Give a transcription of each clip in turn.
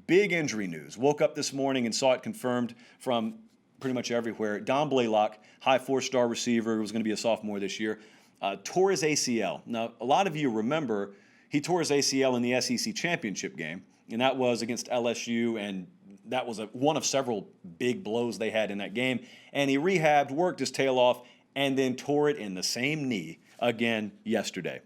big injury news. Woke up this morning and saw it confirmed from pretty much everywhere. Blaylock, high 4-star receiver, who was going to be a sophomore this year, tore his ACL. Now, a lot of you remember he tore his ACL in the SEC championship game, and that was against LSU, and that was one of several big blows they had in that game. And he rehabbed, worked his tail off, and then tore it in the same knee again yesterday.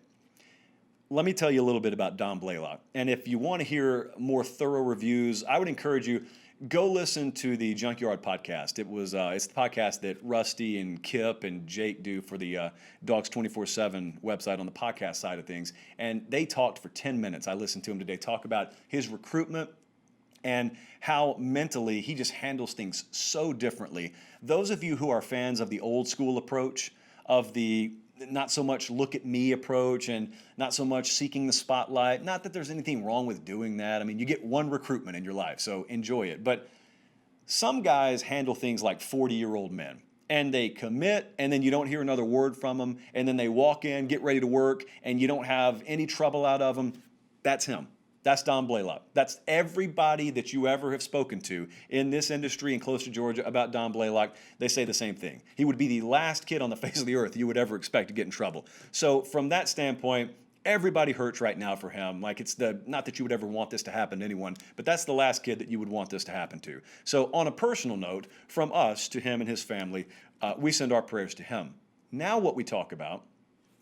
Let me tell you a little bit about Blaylock. And if you want to hear more thorough reviews, I would encourage you, go listen to the Junkyard podcast. It's the podcast that Rusty and Kip and Jake do for the Dogs 24/7 website on the podcast side of things. And they talked for 10 minutes. I listened to him today talk about his recruitment and how mentally he just handles things so differently. Those of you who are fans of the old school approach, of the not so much look at me approach and not so much seeking the spotlight, not that there's anything wrong with doing that. I mean, you get one recruitment in your life, so enjoy it. But some guys handle things like 40-year-old men, and they commit, and then you don't hear another word from them, and then they walk in, get ready to work, and you don't have any trouble out of them. That's him. That's Blaylock. That's everybody that you ever have spoken to in this industry and close to Georgia about Blaylock. They say the same thing. He would be the last kid on the face of the earth you would ever expect to get in trouble. So from that standpoint, everybody hurts right now for him. Like, it's not that you would ever want this to happen to anyone, but that's the last kid that you would want this to happen to. So on a personal note, from us to him and his family, we send our prayers to him. Now what we talk about,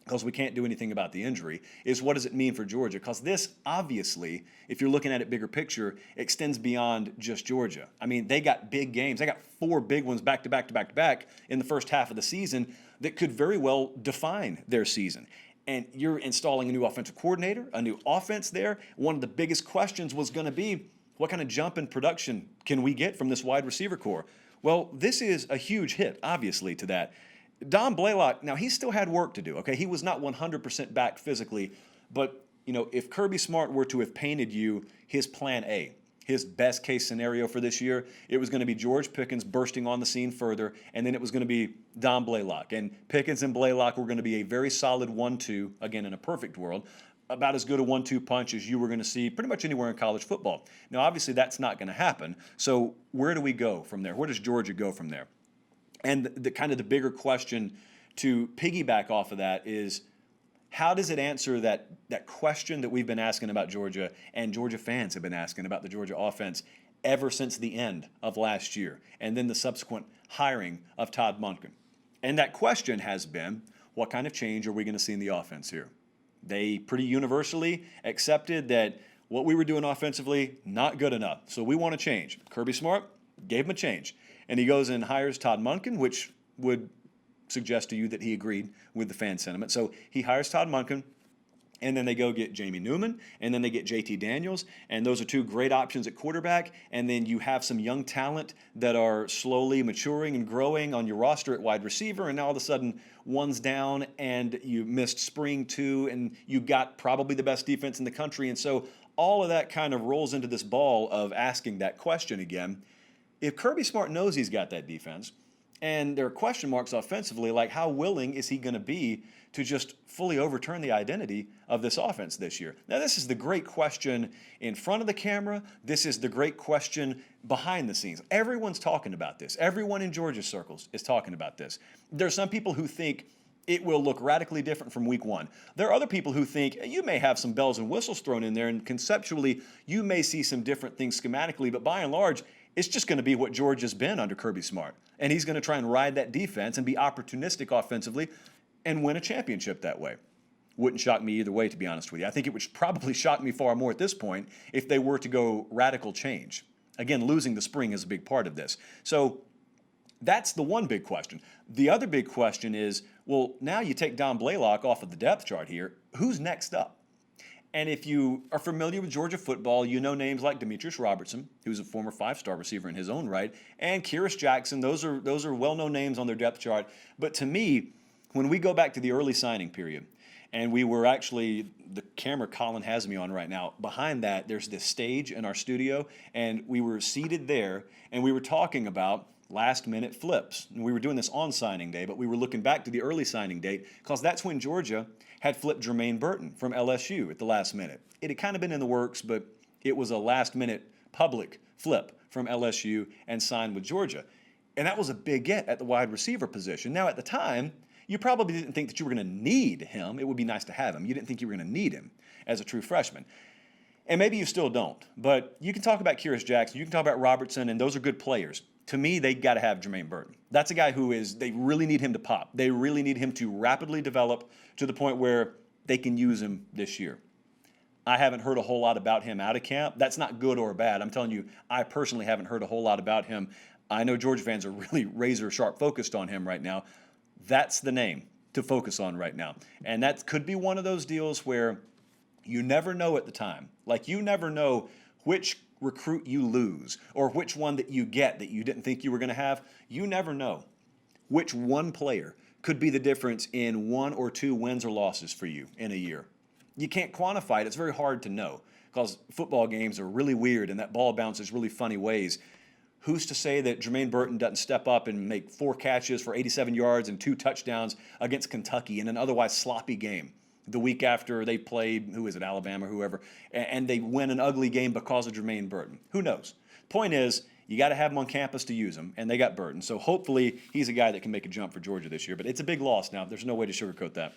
because we can't do anything about the injury, is what does it mean for Georgia? Because this, obviously, if you're looking at it bigger picture, extends beyond just Georgia. I mean, they got big games. They got 4 big ones back to back to back to back in the first half of the season that could very well define their season. And you're installing a new offensive coordinator, a new offense there. One of the biggest questions was going to be, what kind of jump in production can we get from this wide receiver core? Well, this is a huge hit, obviously, to that. Blaylock, now he still had work to do, okay? He was not 100% back physically, but, if Kirby Smart were to have painted you his plan A, his best case scenario for this year, it was going to be George Pickens bursting on the scene further, and then it was going to be Blaylock. And Pickens and Blaylock were going to be a very solid 1-2, again, in a perfect world, about as good a 1-2 punch as you were going to see pretty much anywhere in college football. Now, obviously, that's not going to happen. So where do we go from there? Where does Georgia go from there? And the kind of the bigger question to piggyback off of that is, how does it answer that question that we've been asking about Georgia and Georgia fans have been asking about the Georgia offense ever since the end of last year and then the subsequent hiring of Todd Monken? And that question has been, what kind of change are we going to see in the offense here? They pretty universally accepted that what we were doing offensively, not good enough. So we want to change. Kirby Smart gave him a change. And he goes and hires Todd Monken, which would suggest to you that he agreed with the fan sentiment. So he hires Todd Monken, and then they go get Jamie Newman, and then they get JT Daniels, and those are 2 great options at quarterback. And then you have some young talent that are slowly maturing and growing on your roster at wide receiver, and now all of a sudden one's down, and you missed spring 2, and you got probably the best defense in the country. And so all of that kind of rolls into this ball of asking that question again. If Kirby Smart knows he's got that defense, and there are question marks offensively, like how willing is he going to be to just fully overturn the identity of this offense this year? Now, this is the great question in front of the camera. This is the great question behind the scenes. Everyone's talking about this. Everyone in Georgia circles is talking about this. There are some people who think it will look radically different from week 1. There are other people who think you may have some bells and whistles thrown in there, and conceptually you may see some different things schematically, but by and large, it's just going to be what Georgia's been under Kirby Smart. And he's going to try and ride that defense and be opportunistic offensively and win a championship that way. Wouldn't shock me either way, to be honest with you. I think it would probably shock me far more at this point if they were to go radical change. Again, losing the spring is a big part of this. So that's the one big question. The other big question is, well, now you take Blaylock off of the depth chart here. Who's next up? And if you are familiar with Georgia football, you know names like Demetrius Robertson, who's a former 5-star receiver in his own right, and Kyrus Jackson. Those are well-known names on their depth chart. But to me, when we go back to the early signing period, and we were actually, the camera Colin has me on right now, behind that, there's this stage in our studio, and we were seated there, and we were talking about last-minute flips. And we were doing this on signing day, but we were looking back to the early signing date because that's when Georgia had flipped Jermaine Burton from LSU at the last minute. It had kind of been in the works, but it was a last-minute public flip from LSU and signed with Georgia. And that was a big get at the wide receiver position. Now, at the time, you probably didn't think that you were going to need him. It would be nice to have him. You didn't think you were going to need him as a true freshman. And maybe you still don't. But you can talk about Kyrus Jackson. You can talk about Robertson, and those are good players. To me, they got to have Jermaine Burton. That's a guy they really need him to pop. They really need him to rapidly develop to the point where they can use him this year. I haven't heard a whole lot about him out of camp. That's not good or bad. I'm telling you, I personally haven't heard a whole lot about him. I know Georgia fans are really razor sharp focused on him right now. That's the name to focus on right now. And that could be one of those deals where you never know at the time. Like, you never know which recruit you lose or which one that you get that you didn't think you were going to have. You never know which one player could be the difference in 1 or 2 wins or losses for you in a year. You can't quantify it. It's very hard to know because football games are really weird and that ball bounces really funny ways. Who's to say that Jermaine Burton doesn't step up and make 4 catches for 87 yards and 2 touchdowns against Kentucky in an otherwise sloppy game the week after they played, Alabama, whoever, and they win an ugly game because of Jermaine Burton? Who knows? Point is, you got to have him on campus to use him, and they got Burton. So hopefully he's a guy that can make a jump for Georgia this year. But it's a big loss now. There's no way to sugarcoat that.